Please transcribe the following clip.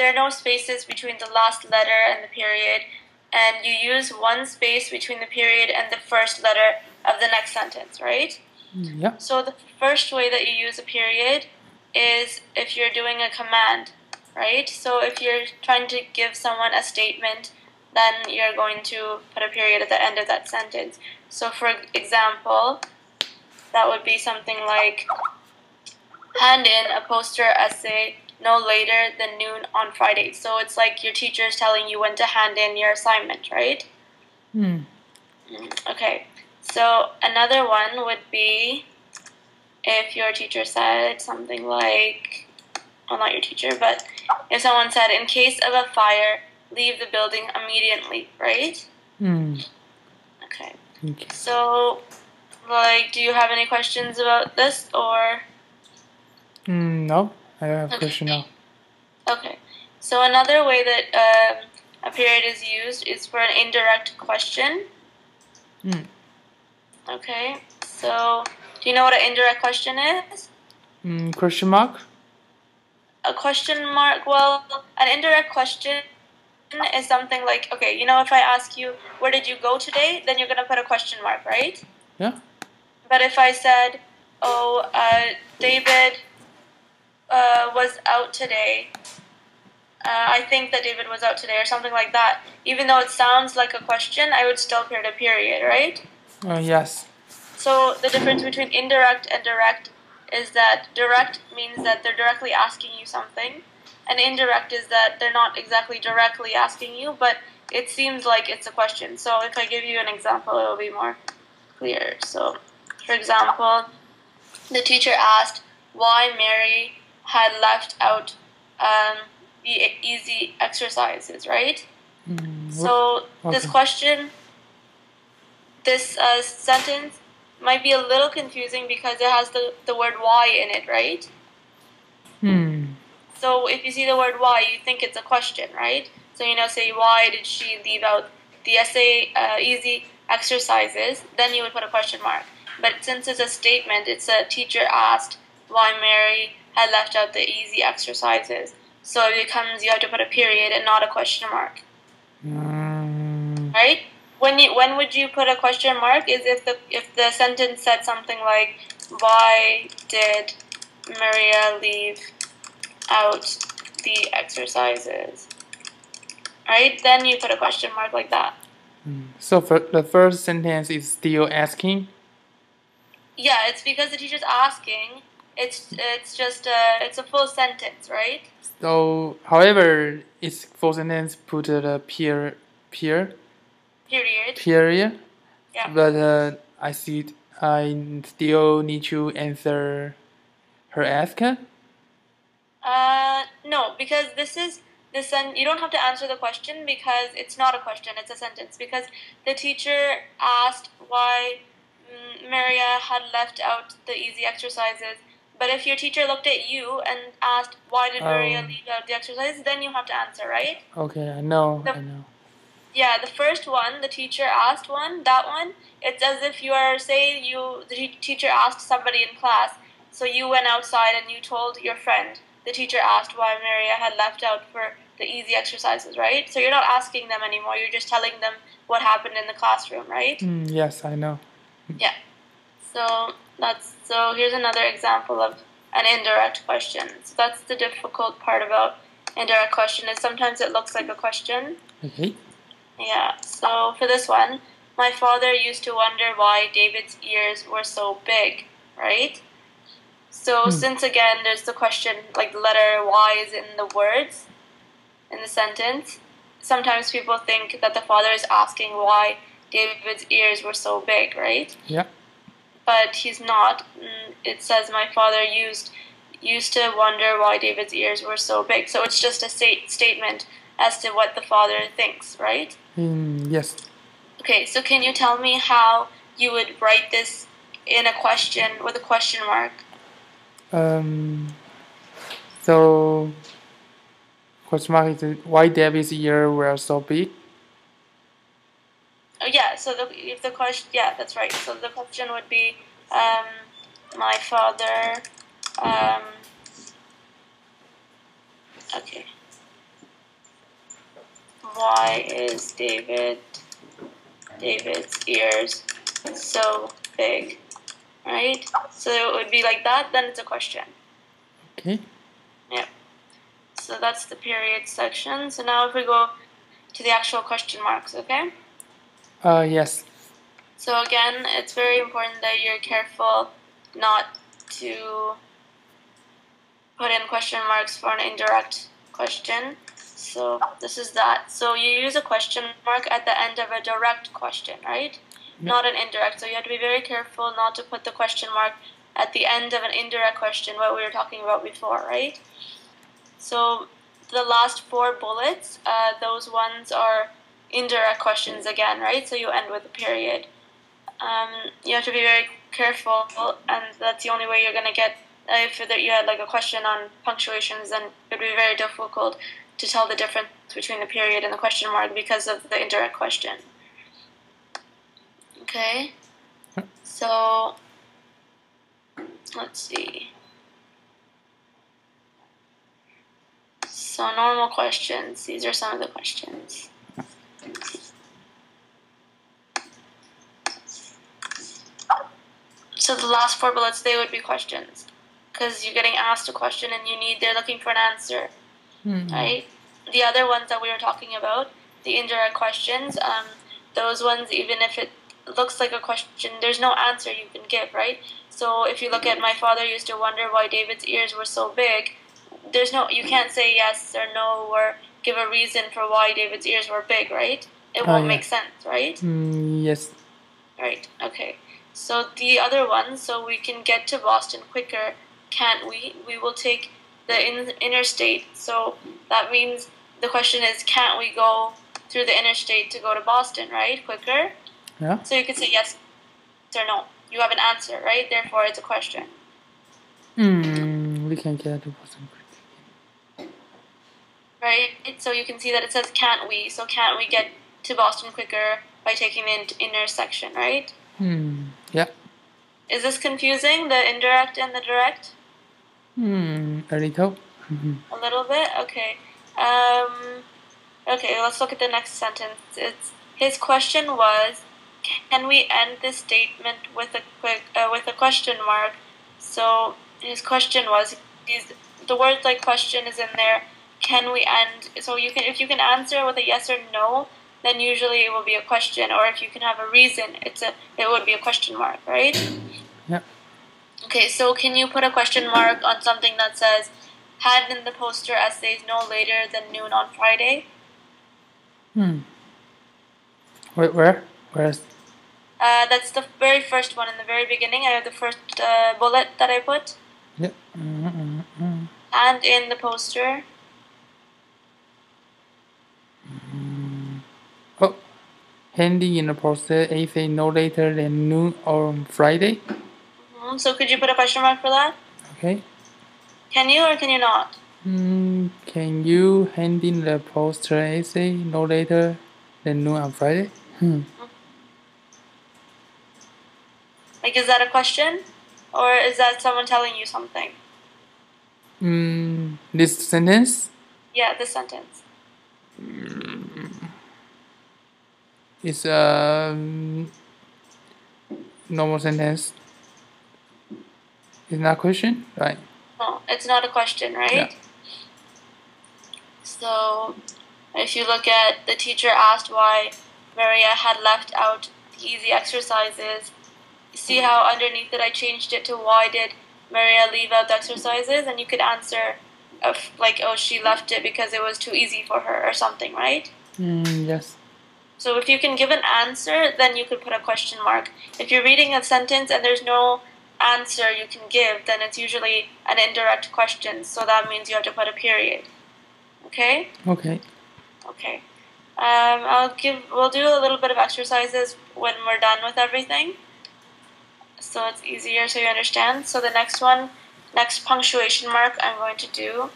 there are no spaces between the last letter and the period, and you use one space between the period and the first letter of the next sentence, right? Yeah. So the first way that you use a period is if you're doing a command, right? So if you're trying to give someone a statement, then you're going to put a period at the end of that sentence. So for example, that would be something like, hand in a poster essay no later than noon on Friday. So it's like your teacher is telling you when to hand in your assignment, right? Okay. So another one would be if your teacher said something like, well, not your teacher, but if someone said, in case of a fire, leave the building immediately, right? Okay. So, like, do you have any questions about this, or? No, I have a question now. Okay. So another way that a period is used is for an indirect question. Okay. So, do you know what an indirect question is? Question mark? A question mark? Well, an indirect question is something like, okay, you know, if I ask you, where did you go today? Then you're going to put a question mark, right? Yeah. But if I said, oh, David was out today, I think that David was out today, or something like that, even though it sounds like a question, I would still put a period, right? Yes. So the difference between indirect and direct is that direct means that they're directly asking you something, and indirect is that they're not exactly directly asking you, but it seems like it's a question. So if I give you an example, it will be more clear. So, for example, the teacher asked why Mary had left out the easy exercises, right? So this question, this sentence might be a little confusing because it has the word why in it, right? So if you see the word why, you think it's a question, right? So, you know, say, why did she leave out the essay easy exercises? Then you would put a question mark. But since it's a statement, it's a teacher asked why Mary had left out the easy exercises. So it becomes, you have to put a period and not a question mark. Right? When would you put a question mark is if the sentence said something like, why did Maria leave out the exercises? Right? Then you put a question mark like that. So for the first sentence is still asking? Yeah, it's because the teacher's asking. It's just it's a full sentence, right? So, however, it's full sentence put the period. Yeah. But I still need to answer her ask. No, because you don't have to answer the question because it's not a question, it's a sentence. Because the teacher asked why Maria had left out the easy exercises. But if your teacher looked at you and asked why did Maria leave out the exercises, then you have to answer, right? Okay, I know. Yeah, the first one, the teacher asked one, that one, it's as if you are, say the teacher asked somebody in class, so you went outside and you told your friend, the teacher asked why Maria had left out for the easy exercises, right? So you're not asking them anymore, you're just telling them what happened in the classroom, right? Yes, I know. Yeah. So here's another example of an indirect question. So that's the difficult part about indirect question is sometimes it looks like a question. Okay. Yeah, so for this one, my father used to wonder why David's ears were so big, right? So since again there's the question, like the letter Y is in the words, in the sentence, sometimes people think that the father is asking why David's ears were so big, right? Yeah. But he's not. It says my father used to wonder why David's ears were so big. So it's just a statement as to what the father thinks, right? Yes. Okay, so can you tell me how you would write this in a question with a question mark? So question mark is why David's ears were so big? Oh yeah, so if the question, yeah, that's right. So the question would be, my father, okay. why is David's ears so big? Right? So it would be like that, then it's a question. Okay. Yeah. So that's the period section. So now if we go to the actual question marks, okay? Yes. So again, it's very important that you're careful not to put in question marks for an indirect question. So this is that. So you use a question mark at the end of a direct question, right? Yep. Not an indirect. So you have to be very careful not to put the question mark at the end of an indirect question, what we were talking about before, right? So the last 4 bullets, those ones are indirect questions again, right? So you end with a period. You have to be very careful, and that's the only way you're going to get, if you had like a question on punctuations, then it would be very difficult to tell the difference between the period and the question mark because of the indirect question. Okay, so let's see. So normal questions, these are some of the questions. So the last 4 bullets, they would be questions, because you're getting asked a question and they're looking for an answer, right? The other ones that we were talking about, the indirect questions, those ones, even if it looks like a question, there's no answer you can give, right? So if you look at my father used to wonder why David's ears were so big, you can't say yes or no or give a reason for why David's ears were big, right? It won't make sense, right? Yes. Right, okay. So the other one, so we can get to Boston quicker, can't we? We will take the interstate. So that means the question is, can't we go through the interstate to go to Boston, right? Quicker? Yeah. So you can say yes or no. You have an answer, right? Therefore, it's a question. We can get to Boston quicker. Right? So you can see that it says, can't we? So can't we get to Boston quicker by taking the intersection, right? Yeah. Is this confusing, the indirect and the direct? A little. A little bit? Okay. Okay, let's look at the next sentence. His question was, can we end this statement with a question mark? So his question was, the word like question is in there. Can we end? So if you can answer with a yes or no, then usually it will be a question. Or if you can have a reason, it would be a question mark, right? Yeah. Okay, so can you put a question mark on something that says, hand in the poster essays no later than noon on Friday? Wait, where? Where's? That's the very first one in the very beginning. I have the first bullet that I put. Yeah. Hand in the poster. Oh, handing in the poster essay no later than noon on Friday. So could you put a question mark for that? Okay. Can you or can you not? Can you hand in the poster essay no later than noon on Friday? Like, is that a question? Or is that someone telling you something? This sentence Yeah, this sentence. is a normal sentence. It's not a question, right? No, it's not a question, right? Yeah. So, if you look at the teacher asked why Maria had left out the easy exercises, see how underneath it I changed it to why did Maria leave out the exercises? And you could answer like, oh, she left it because it was too easy for her or something, right? Yes. So if you can give an answer, then you could put a question mark. If you're reading a sentence and there's no answer you can give, then it's usually an indirect question. So that means you have to put a period. Okay? Okay. Okay. We'll do a little bit of exercises when we're done with everything, so it's easier so you understand. So the next punctuation mark I'm going to do